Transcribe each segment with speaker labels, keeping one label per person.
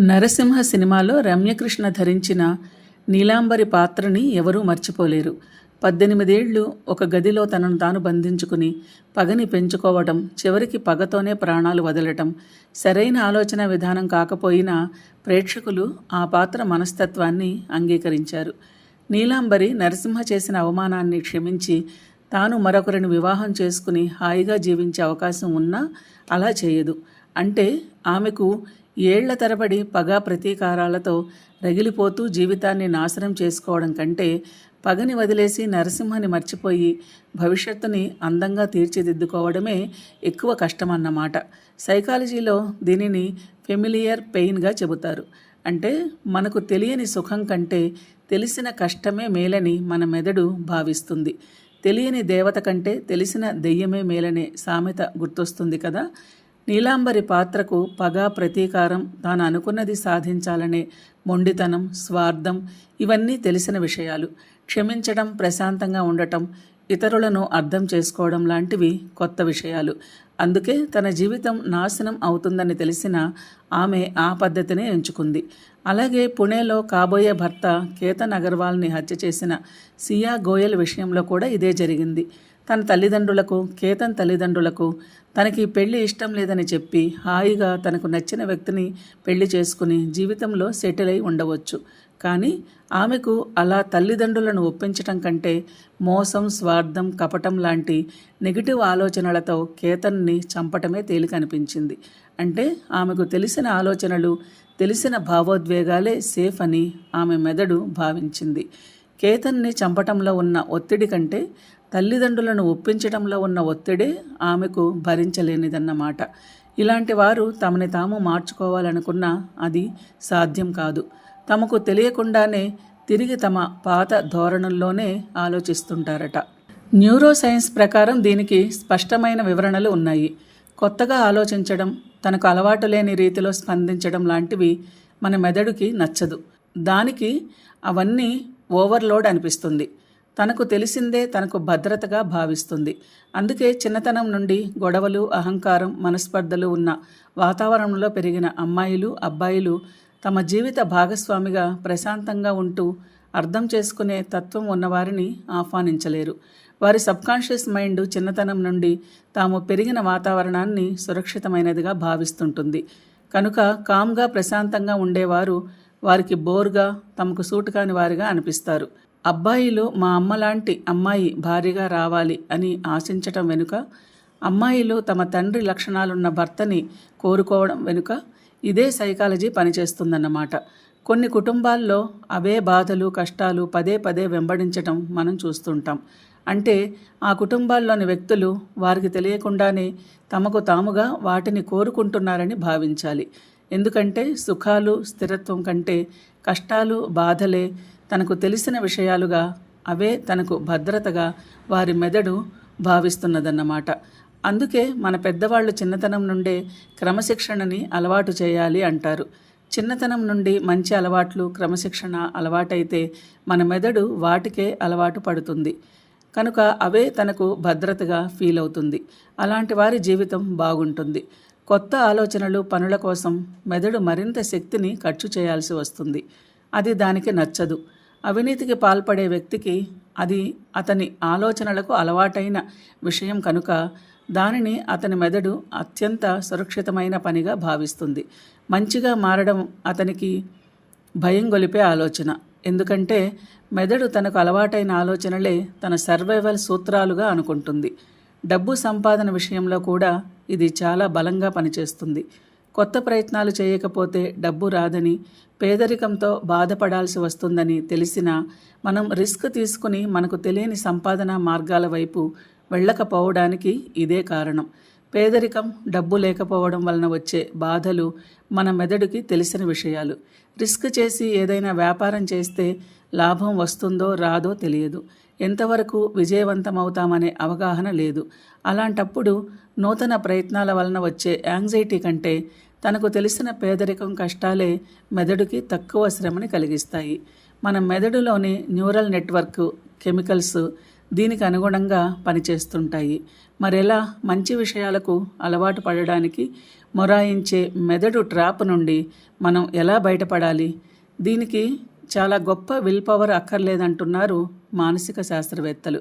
Speaker 1: నరసింహ సినిమాలో రమ్యకృష్ణ ధరించిన నీలాంబరి పాత్రని ఎవరూ మర్చిపోలేరు. 18 ఏళ్లు ఒక గదిలో తనను తాను బంధించుకుని పగని పెంచుకోవటం, చివరికి పగతోనే ప్రాణాలు వదలటం సరైన ఆలోచన విధానం కాకపోయినా ప్రేక్షకులు ఆ పాత్ర మనస్తత్వాన్ని అంగీకరించారు. నీలాంబరి నరసింహ చేసిన అవమానాన్ని క్షమించి తాను మరొకరిని వివాహం చేసుకుని హాయిగా జీవించే అవకాశం ఉన్నా అలా చేయదు. అంటే ఆమెకు ఏళ్ల తరబడి పగ ప్రతీకారాలతో రగిలిపోతూ జీవితాన్ని నాశనం చేసుకోవడం కంటే పగని వదిలేసి నరసింహని మర్చిపోయి భవిష్యత్తుని అందంగా తీర్చిదిద్దుకోవడమే ఎక్కువ కష్టమన్నమాట. సైకాలజీలో దీనిని ఫెమిలియర్ పెయిన్గా చెబుతారు. అంటే మనకు తెలియని సుఖం కంటే తెలిసిన కష్టమే మేలని మన మెదడు భావిస్తుంది. తెలియని దేవత కంటే తెలిసిన దెయ్యమే మేలనే సామెత గుర్తొస్తుంది కదా. నీలాంబరి పాత్రకు పగ, ప్రతీకారం, తాను అనుకున్నది సాధించాలనే మొండితనం, స్వార్థం ఇవన్నీ తెలిసిన విషయాలు. క్షమించడం, ప్రశాంతంగా ఉండటం, ఇతరులను అర్థం చేసుకోవడం లాంటివి కొత్త విషయాలు. అందుకే తన జీవితం నాశనం అవుతుందని తెలిసినా ఆమె ఆ పద్ధతినే ఎంచుకుంది. అలాగే పుణేలో కాబోయే భర్త కేతన్ అగర్వాల్ని హత్య చేసిన సియా గోయల్ విషయంలో కూడా ఇదే జరిగింది. తన తల్లిదండ్రులకు, కేతన్ తల్లిదండ్రులకు తనకి పెళ్లి ఇష్టం లేదని చెప్పి హాయిగా తనకు నచ్చిన వ్యక్తిని పెళ్లి చేసుకుని జీవితంలో సెటిల్ అయి ఉండవచ్చు. కానీ ఆమెకు అలా తల్లిదండ్రులను ఒప్పించటం కంటే మోసం, స్వార్థం, కపటం లాంటి నెగిటివ్ ఆలోచనలతో కేతన్ని చంపటమే తేలికనిపించింది. అంటే ఆమెకు తెలిసిన ఆలోచనలు, తెలిసిన భావోద్వేగాలే సేఫ్ అని ఆమె మెదడు భావించింది. కేతన్ని చంపటంలో ఉన్న ఒత్తిడి కంటే తల్లిదండ్రులను ఒప్పించడంలో ఉన్న ఒత్తిడే ఆమెకు భరించలేనిదన్నమాట. ఇలాంటి వారు తమని తాము మార్చుకోవాలనుకున్నా అది సాధ్యం కాదు. తమకు తెలియకుండానే తిరిగి తమ పాత ధోరణుల్లోనే ఆలోచిస్తుంటారట. న్యూరో సైన్స్ ప్రకారం దీనికి స్పష్టమైన వివరణలు ఉన్నాయి. కొత్తగా ఆలోచించడం, తనకు అలవాటు లేని రీతిలో స్పందించడం లాంటివి మన మెదడుకి నచ్చదు. దానికి అవన్నీ ఓవర్లోడ్ అనిపిస్తుంది. తనకు తెలిసిందే తనకు భద్రతగా భావిస్తుంది. అందుకే చిన్నతనం నుండి గొడవలు, అహంకారం, మనస్పర్ధలు ఉన్న వాతావరణంలో పెరిగిన అమ్మాయిలు, అబ్బాయిలు తమ జీవిత భాగస్వామిగా ప్రశాంతంగా ఉంటూ అర్థం చేసుకునే తత్వం ఉన్నవారిని ఆహ్వానించలేరు. వారి సబ్కాన్షియస్ మైండ్ చిన్నతనం నుండి తాము పెరిగిన వాతావరణాన్ని సురక్షితమైనదిగా భావిస్తుంటుంది. కనుక కామ్గా, ప్రశాంతంగా ఉండేవారు వారికి బోర్గా, తమకు సూటు కాని వారిగా అనిపిస్తారు. అబ్బాయిలు మా అమ్మలాంటి అమ్మాయి భార్యగా రావాలి అని ఆశించటం వెనుక, అమ్మాయిలు తమ తండ్రి లక్షణాలున్న భర్తని కోరుకోవడం వెనుక ఇదే సైకాలజీ పనిచేస్తుందన్నమాట. కొన్ని కుటుంబాల్లో అవే బాధలు, కష్టాలు పదే పదే వెంబడించటం మనం చూస్తుంటాం. అంటే ఆ కుటుంబాల్లోని వ్యక్తులు వారికి తెలియకుండానే తమకు తాముగా వాటిని కోరుకుంటున్నారని భావించాలి. ఎందుకంటే సుఖాలు, స్థిరత్వం కంటే కష్టాలు, బాధలే తనకు తెలిసిన విషయాలుగా, అవే తనకు భద్రతగా వారి మెదడు భావిస్తున్నదన్నమాట. అందుకే మన పెద్దవాళ్ళు చిన్నతనం నుండే క్రమశిక్షణని అలవాటు చేయాలి అంటారు. చిన్నతనం నుండి మంచి అలవాట్లు, క్రమశిక్షణ అలవాటైతే మన మెదడు వాటికే అలవాటు పడుతుంది. కనుక అవే తనకు భద్రతగా ఫీల్ అవుతుంది. అలాంటి వారి జీవితం బాగుంటుంది. కొత్త ఆలోచనలు, పనుల కోసం మెదడు మరింత శక్తిని ఖర్చు చేయాల్సి వస్తుంది. అది దానికి నచ్చదు. అవినీతికి పాల్పడే వ్యక్తికి అది అతని ఆలోచనలకు అలవాటైన విషయం కనుక దానిని అతని మెదడు అత్యంత సురక్షితమైన పనిగా భావిస్తుంది. మంచిగా మారడం అతనికి భయం గొలిపే ఆలోచన. ఎందుకంటే మెదడు తనకు అలవాటైన ఆలోచనలే తన సర్వైవల్ సూత్రాలుగా అనుకుంటుంది. డబ్బు సంపాదన విషయంలో కూడా ఇది చాలా బలంగా పనిచేస్తుంది. కొత్త ప్రయత్నాలు చేయకపోతే డబ్బు రాదని, పేదరికంతో బాధపడాల్సి వస్తుందని తెలిసినా మనం రిస్క్ తీసుకుని మనకు తెలియని సంపాదన మార్గాల వైపు వెళ్ళకపోవడానికి ఇదే కారణం. పేదరికం, డబ్బు లేకపోవడం వలన వచ్చే బాధలు మన మెదడుకి తెలిసిన విషయాలు. రిస్క్ చేసి ఏదైనా వ్యాపారం చేస్తే లాభం వస్తుందో రాదో తెలియదు. ఎంతవరకు విజయవంతమవుతామనే అవగాహన లేదు. అలాంటప్పుడు నూతన ప్రయత్నాల వలన వచ్చే యాంగ్జైటీ కంటే తనకు తెలిసిన పేదరికం, కష్టాలే మెదడుకి తక్కువ శ్రమని కలిగిస్తాయి. మన మెదడులోని న్యూరల్ నెట్వర్క్ కెమికల్స్ దీనికి అనుగుణంగా పనిచేస్తుంటాయి. మరెలా మంచి విషయాలకు అలవాటు పడడానికి మొరాయించే మెదడు ట్రాప్ నుండి మనం ఎలా బయటపడాలి? దీనికి చాలా గొప్ప విల్ పవర్ అక్కర్లేదంటున్నారు మానసిక శాస్త్రవేత్తలు.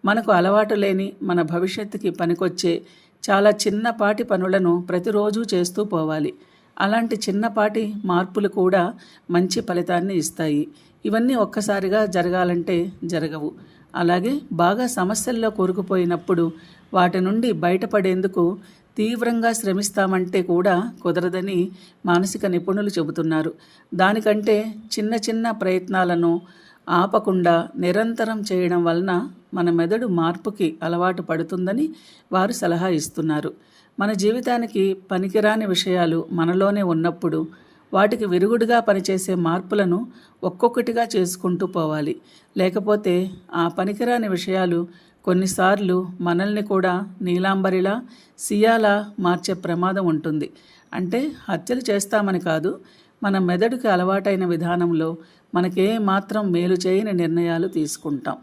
Speaker 1: మనకు అలవాటు లేని, మన భవిష్యత్తుకి పనికొచ్చే చాలా చిన్నపాటి పనులను ప్రతిరోజు చేస్తూ పోవాలి. అలాంటి చిన్నపాటి మార్పులు కూడా మంచి ఫలితాన్ని ఇస్తాయి. ఇవన్నీ ఒక్కసారిగా జరగాలంటే జరగవు. అలాగే బాగా సమస్యల్లో కూరుకుపోయినప్పుడు వాటి నుండి బయటపడేందుకు తీవ్రంగా శ్రమిస్తామంటే కూడా కుదరదని మానసిక నిపుణులు చెబుతున్నారు. దానికంటే చిన్న చిన్న ప్రయత్నాలను ఆపకుండా నిరంతరం చేయడం వలన మన మెదడు మార్పుకి అలవాటు పడుతుందని వారు సలహా ఇస్తున్నారు. మన జీవితానికి పనికిరాని విషయాలు మనలోనే ఉన్నప్పుడు వాటికి విరుగుడుగా పనిచేసే మార్పులను ఒక్కొక్కటిగా చేసుకుంటూ పోవాలి. లేకపోతే ఆ పనికిరాని విషయాలు కొన్నిసార్లు మనల్ని కూడా నీలాంబరిలా, సియాలా మార్చే ప్రమాదం ఉంటుంది. అంటే హత్యలు చేస్తామని కాదు, మన మెదడుకి అలవాటైన విధానంలో మనకే మాత్రం మేలు చేయని నిర్ణయాలు తీసుకుంటాం.